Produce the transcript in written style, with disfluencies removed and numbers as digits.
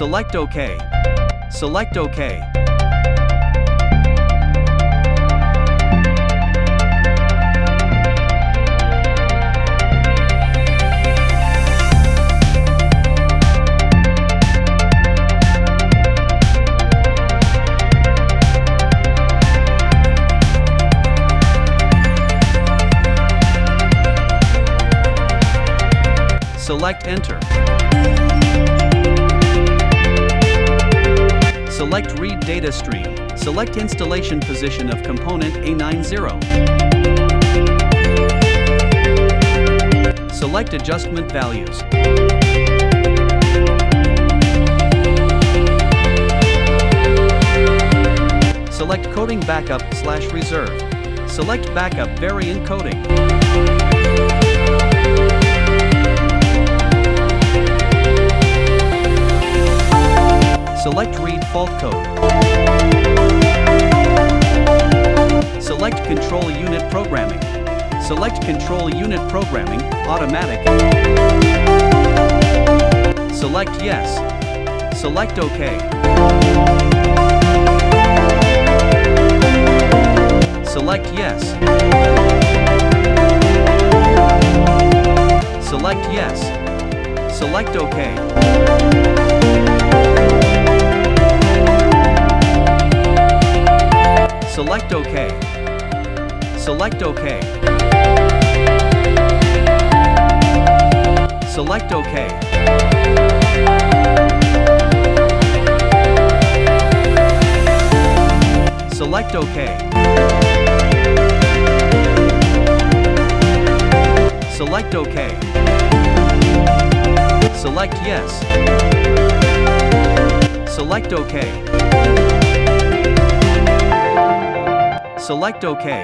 Select OK. Select OK. Select Enter. Select Read Data Stream. Select Installation Position of Component A90. Select Adjustment Values. Select Coding Backup/Reserve. Select Backup Variant Coding. Select Read Fault Code. Select Control Unit Programming. Select Control Unit Programming, Automatic. Select Yes. Select OK. Select Yes. Select Yes. Select OK. Select OK. Select OK. Select OK. Select OK. Select OK. Select Yes. Select OK. Select OK.